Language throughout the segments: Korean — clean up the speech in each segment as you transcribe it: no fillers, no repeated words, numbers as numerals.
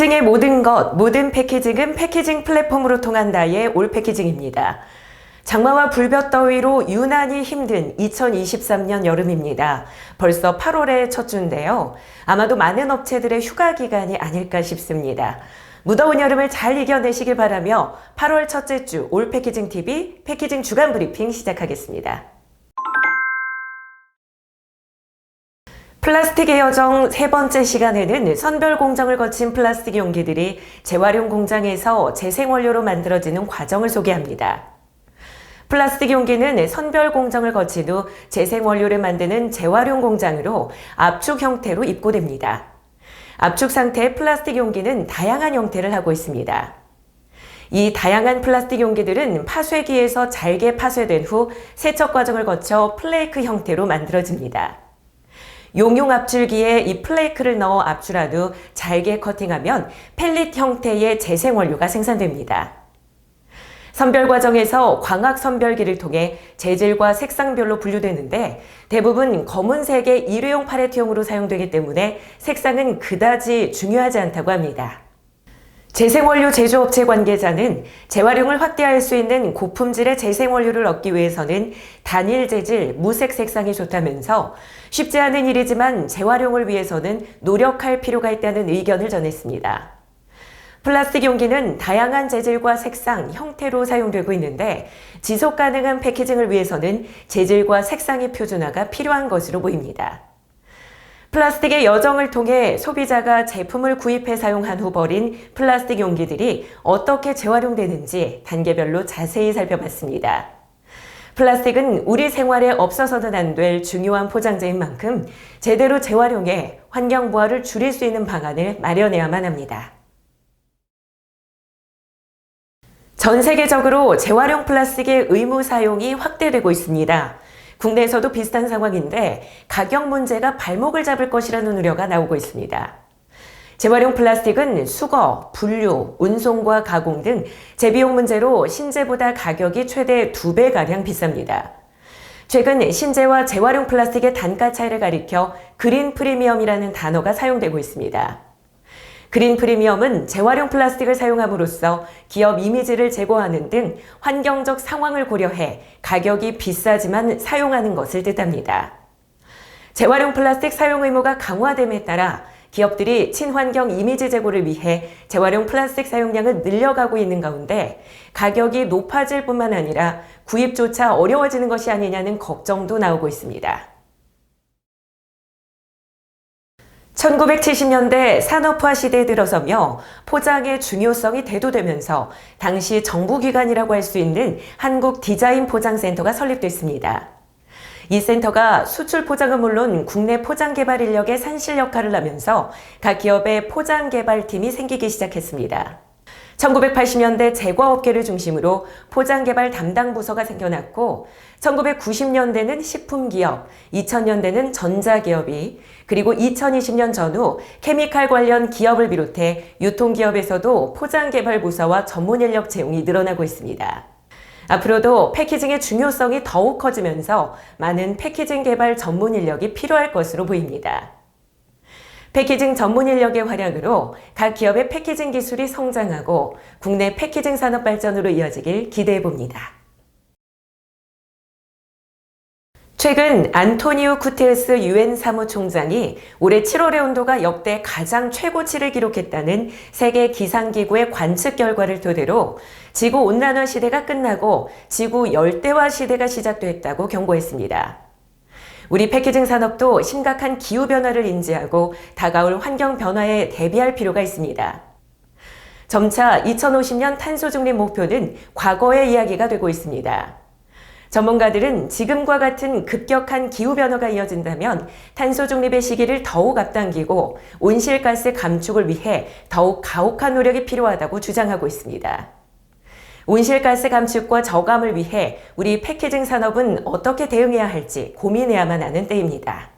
패키징의 모든 것, 모든 패키징은 패키징 플랫폼으로 통한다의 올 패키징입니다. 장마와 불볕더위로 유난히 힘든 2023년 여름입니다. 벌써 8월의 첫 주인데요. 아마도 많은 업체들의 휴가 기간이 아닐까 싶습니다. 무더운 여름을 잘 이겨내시길 바라며 8월 첫째 주 올 패키징 TV 패키징 주간 브리핑 시작하겠습니다. 플라스틱의 여정 세 번째 시간에는 선별 공정을 거친 플라스틱 용기들이 재활용 공장에서 재생원료로 만들어지는 과정을 소개합니다. 플라스틱 용기는 선별 공정을 거친 후 재생원료를 만드는 재활용 공장으로 압축 형태로 입고됩니다. 압축 상태의 플라스틱 용기는 다양한 형태를 하고 있습니다. 이 다양한 플라스틱 용기들은 파쇄기에서 잘게 파쇄된 후 세척 과정을 거쳐 플레이크 형태로 만들어집니다. 용융 압출기에 이 플레이크를 넣어 압출한 후 잘게 커팅하면 펠릿 형태의 재생원료가 생산됩니다. 선별 과정에서 광학 선별기를 통해 재질과 색상별로 분류되는데 대부분 검은색의 일회용 팔레트용으로 사용되기 때문에 색상은 그다지 중요하지 않다고 합니다. 재생원료 제조업체 관계자는 재활용을 확대할 수 있는 고품질의 재생원료를 얻기 위해서는 단일 재질, 무색 색상이 좋다면서 쉽지 않은 일이지만 재활용을 위해서는 노력할 필요가 있다는 의견을 전했습니다. 플라스틱 용기는 다양한 재질과 색상, 형태로 사용되고 있는데 지속 가능한 패키징을 위해서는 재질과 색상의 표준화가 필요한 것으로 보입니다. 플라스틱의 여정을 통해 소비자가 제품을 구입해 사용한 후 버린 플라스틱 용기들이 어떻게 재활용되는지 단계별로 자세히 살펴봤습니다. 플라스틱은 우리 생활에 없어서는 안 될 중요한 포장재인 만큼 제대로 재활용해 환경 부하를 줄일 수 있는 방안을 마련해야만 합니다. 전 세계적으로 재활용 플라스틱의 의무 사용이 확대되고 있습니다. 국내에서도 비슷한 상황인데 가격 문제가 발목을 잡을 것이라는 우려가 나오고 있습니다. 재활용 플라스틱은 수거, 분류, 운송과 가공 등 재비용 문제로 신재보다 가격이 최대 2배가량 비쌉니다. 최근 신재와 재활용 플라스틱의 단가 차이를 가리켜 그린 프리미엄이라는 단어가 사용되고 있습니다. 그린 프리미엄은 재활용 플라스틱을 사용함으로써 기업 이미지를 제고하는 등 환경적 상황을 고려해 가격이 비싸지만 사용하는 것을 뜻합니다. 재활용 플라스틱 사용 의무가 강화됨에 따라 기업들이 친환경 이미지 제고를 위해 재활용 플라스틱 사용량을 늘려가고 있는 가운데 가격이 높아질 뿐만 아니라 구입조차 어려워지는 것이 아니냐는 걱정도 나오고 있습니다. 1970년대 산업화 시대에 들어서며 포장의 중요성이 대두되면서 당시 정부기관이라고 할 수 있는 한국디자인포장센터가 설립됐습니다. 이 센터가 수출 포장은 물론 국내 포장 개발 인력의 산실 역할을 하면서 각 기업의 포장 개발팀이 생기기 시작했습니다. 1980년대 제과업계를 중심으로 포장개발 담당 부서가 생겨났고 1990년대는 식품기업, 2000년대는 전자기업이 그리고 2020년 전후 케미칼 관련 기업을 비롯해 유통기업에서도 포장개발 부서와 전문인력 채용이 늘어나고 있습니다. 앞으로도 패키징의 중요성이 더욱 커지면서 많은 패키징 개발 전문 인력이 필요할 것으로 보입니다. 패키징 전문 인력의 활약으로 각 기업의 패키징 기술이 성장하고 국내 패키징 산업 발전으로 이어지길 기대해 봅니다. 최근 안토니우 구테르스 유엔 사무총장이 올해 7월의 온도가 역대 가장 최고치를 기록했다는 세계 기상기구의 관측 결과를 토대로 지구 온난화 시대가 끝나고 지구 열대화 시대가 시작됐다고 경고했습니다. 우리 패키징 산업도 심각한 기후변화를 인지하고 다가올 환경 변화에 대비할 필요가 있습니다. 점차 2050년 탄소 중립 목표는 과거의 이야기가 되고 있습니다. 전문가들은 지금과 같은 급격한 기후변화가 이어진다면 탄소 중립의 시기를 더욱 앞당기고 온실가스 감축을 위해 더욱 가혹한 노력이 필요하다고 주장하고 있습니다. 온실가스 감축과 저감을 위해 우리 패키징 산업은 어떻게 대응해야 할지 고민해야만 하는 때입니다.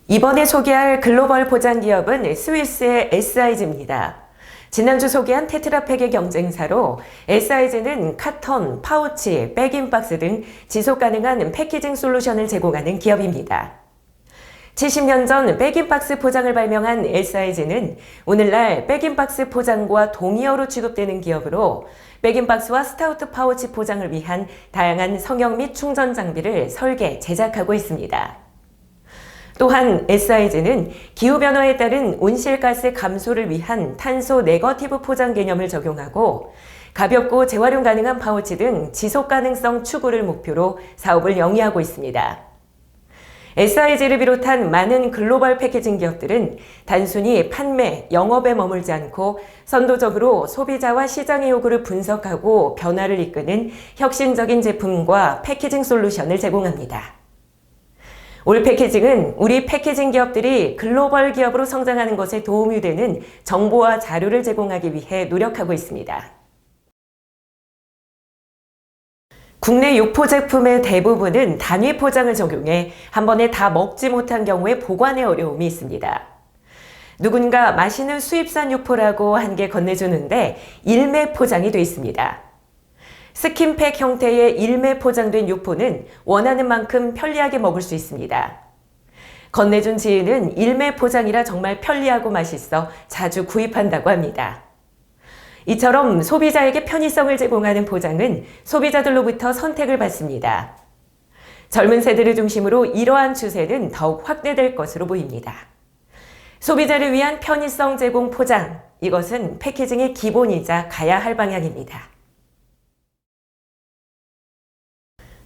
이번에 소개할 글로벌 포장 기업은 스위스의 SIG입니다. 지난주 소개한 테트라팩의 경쟁사로 SIG는 카톤, 파우치, 백인박스 등 지속가능한 패키징 솔루션을 제공하는 기업입니다. 70년 전 백인박스 포장을 발명한 S사이즈는 오늘날 백인박스 포장과 동의어로 취급되는 기업으로 백인박스와 스타우트 파우치 포장을 위한 다양한 성형 및 충전 장비를 설계, 제작하고 있습니다. 또한 S사이즈는 기후변화에 따른 온실가스 감소를 위한 탄소 네거티브 포장 개념을 적용하고 가볍고 재활용 가능한 파우치 등 지속 가능성 추구를 목표로 사업을 영위하고 있습니다. S사이즈를 비롯한 많은 글로벌 패키징 기업들은 단순히 판매, 영업에 머물지 않고 선도적으로 소비자와 시장의 요구를 분석하고 변화를 이끄는 혁신적인 제품과 패키징 솔루션을 제공합니다. 올 패키징은 우리 패키징 기업들이 글로벌 기업으로 성장하는 것에 도움이 되는 정보와 자료를 제공하기 위해 노력하고 있습니다. 국내 육포 제품의 대부분은 단위 포장을 적용해 한 번에 다 먹지 못한 경우에 보관에 어려움이 있습니다. 누군가 맛있는 수입산 육포라고 한 개 건네주는데 일매 포장이 되어 있습니다. 스킨팩 형태의 일매 포장된 육포는 원하는 만큼 편리하게 먹을 수 있습니다. 건네준 지인은 일매 포장이라 정말 편리하고 맛있어 자주 구입한다고 합니다. 이처럼 소비자에게 편의성을 제공하는 포장은 소비자들로부터 선택을 받습니다. 젊은 세대를 중심으로 이러한 추세는 더욱 확대될 것으로 보입니다. 소비자를 위한 편의성 제공 포장, 이것은 패키징의 기본이자 가야 할 방향입니다.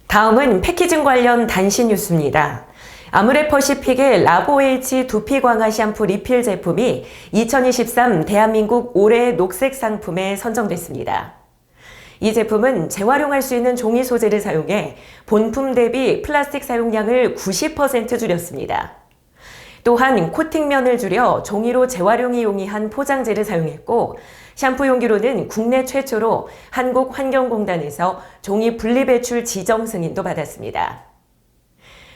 다음은 패키징 관련 단신 뉴스입니다. 아무레퍼시픽의 라보H 두피 강화 샴푸 리필 제품이 2023 대한민국 올해의 녹색 상품에 선정됐습니다. 이 제품은 재활용할 수 있는 종이 소재를 사용해 본품 대비 플라스틱 사용량을 90% 줄였습니다. 또한 코팅면을 줄여 종이로 재활용이 용이한 포장재를 사용했고 샴푸 용기로는 국내 최초로 한국환경공단에서 종이 분리배출 지정 승인도 받았습니다.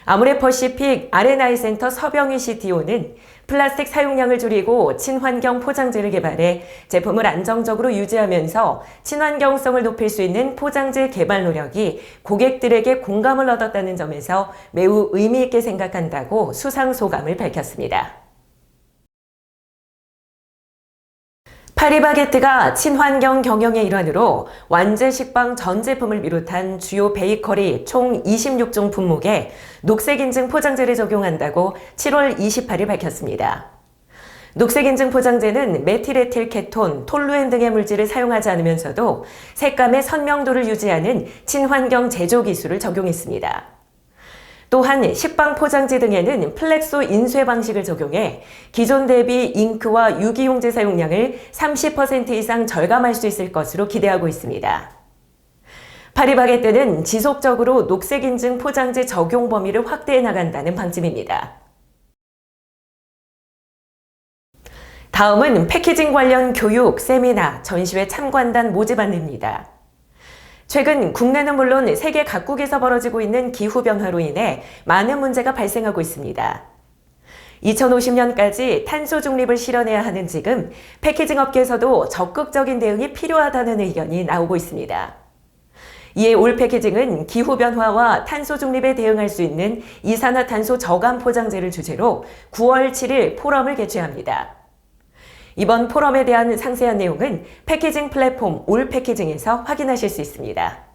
아무레퍼시픽 R&I 센터 서병희 CTO는 플라스틱 사용량을 줄이고 친환경 포장재를 개발해 제품을 안정적으로 유지하면서 친환경성을 높일 수 있는 포장재 개발 노력이 고객들에게 공감을 얻었다는 점에서 매우 의미 있게 생각한다고 수상 소감을 밝혔습니다. 파리바게뜨가 친환경 경영의 일환으로 완제 식빵 전 제품을 비롯한 주요 베이커리 총 26종 품목에 녹색 인증 포장재를 적용한다고 7월 28일 밝혔습니다. 녹색 인증 포장재는 메틸에틸 케톤, 톨루엔 등의 물질을 사용하지 않으면서도 색감의 선명도를 유지하는 친환경 제조 기술을 적용했습니다. 또한 식빵 포장지 등에는 플렉소 인쇄 방식을 적용해 기존 대비 잉크와 유기용제 사용량을 30% 이상 절감할 수 있을 것으로 기대하고 있습니다. 파리바게뜨는 지속적으로 녹색 인증 포장재 적용 범위를 확대해 나간다는 방침입니다. 다음은 패키징 관련 교육, 세미나, 전시회 참관단 모집 안내입니다. 최근 국내는 물론 세계 각국에서 벌어지고 있는 기후변화로 인해 많은 문제가 발생하고 있습니다. 2050년까지 탄소 중립을 실현해야 하는 지금 패키징 업계에서도 적극적인 대응이 필요하다는 의견이 나오고 있습니다. 이에 올 패키징은 기후변화와 탄소 중립에 대응할 수 있는 이산화탄소 저감 포장재를 주제로 9월 7일 포럼을 개최합니다. 이번 포럼에 대한 상세한 내용은 패키징 플랫폼 올 패키징에서 확인하실 수 있습니다.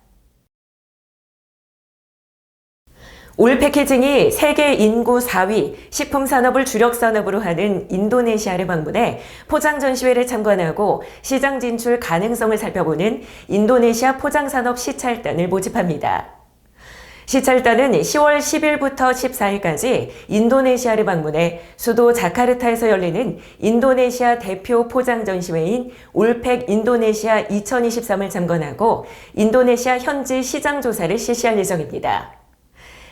올 패키징이 세계 인구 4위 식품 산업을 주력 산업으로 하는 인도네시아를 방문해 포장 전시회를 참관하고 시장 진출 가능성을 살펴보는 인도네시아 포장산업 시찰단을 모집합니다. 시찰단은 10월 10일부터 14일까지 인도네시아를 방문해 수도 자카르타에서 열리는 인도네시아 대표 포장 전시회인 올팩 인도네시아 2023을 참관하고 인도네시아 현지 시장 조사를 실시할 예정입니다.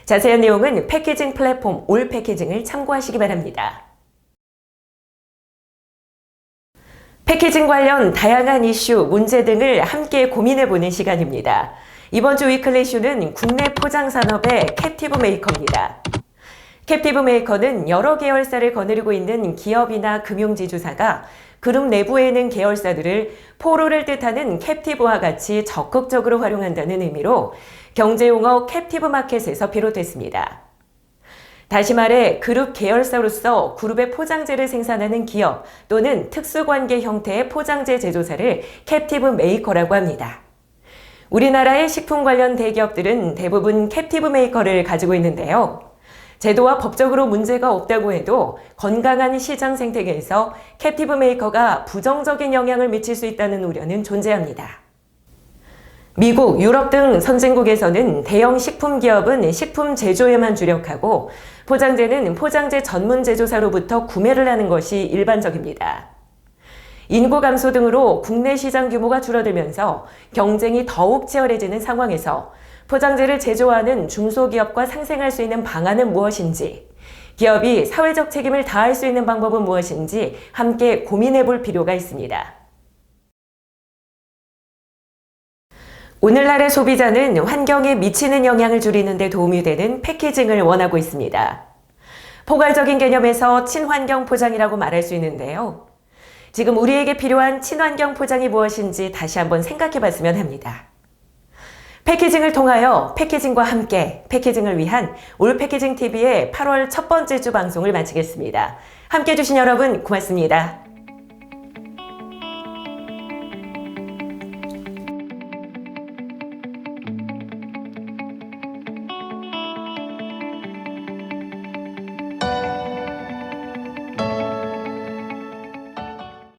자세한 내용은 패키징 플랫폼 올 패키징을 참고하시기 바랍니다. 패키징 관련 다양한 이슈, 문제 등을 함께 고민해보는 시간입니다. 이번 주 위클리 이슈는 국내 포장 산업의 캡티브 메이커입니다. 캡티브 메이커는 여러 계열사를 거느리고 있는 기업이나 금융지주사가 그룹 내부에 있는 계열사들을 포로를 뜻하는 캡티브와 같이 적극적으로 활용한다는 의미로 경제용어 캡티브 마켓에서 비롯됐습니다. 다시 말해 그룹 계열사로서 그룹의 포장재를 생산하는 기업 또는 특수관계 형태의 포장재 제조사를 캡티브 메이커라고 합니다. 우리나라의 식품 관련 대기업들은 대부분 캡티브 메이커를 가지고 있는데요. 제도와 법적으로 문제가 없다고 해도 건강한 시장 생태계에서 캡티브 메이커가 부정적인 영향을 미칠 수 있다는 우려는 존재합니다. 미국, 유럽 등 선진국에서는 대형 식품 기업은 식품 제조에만 주력하고 포장재는 포장재 전문 제조사로부터 구매를 하는 것이 일반적입니다. 인구 감소 등으로 국내 시장 규모가 줄어들면서 경쟁이 더욱 치열해지는 상황에서 포장재를 제조하는 중소기업과 상생할 수 있는 방안은 무엇인지, 기업이 사회적 책임을 다할 수 있는 방법은 무엇인지 함께 고민해 볼 필요가 있습니다. 오늘날의 소비자는 환경에 미치는 영향을 줄이는 데 도움이 되는 패키징을 원하고 있습니다. 포괄적인 개념에서 친환경 포장이라고 말할 수 있는데요. 지금 우리에게 필요한 친환경 포장이 무엇인지 다시 한번 생각해 봤으면 합니다. 패키징을 통하여 패키징과 함께 패키징을 위한 올 패키징 TV의 8월 첫 번째 주 방송을 마치겠습니다. 함께 해주신 여러분 고맙습니다.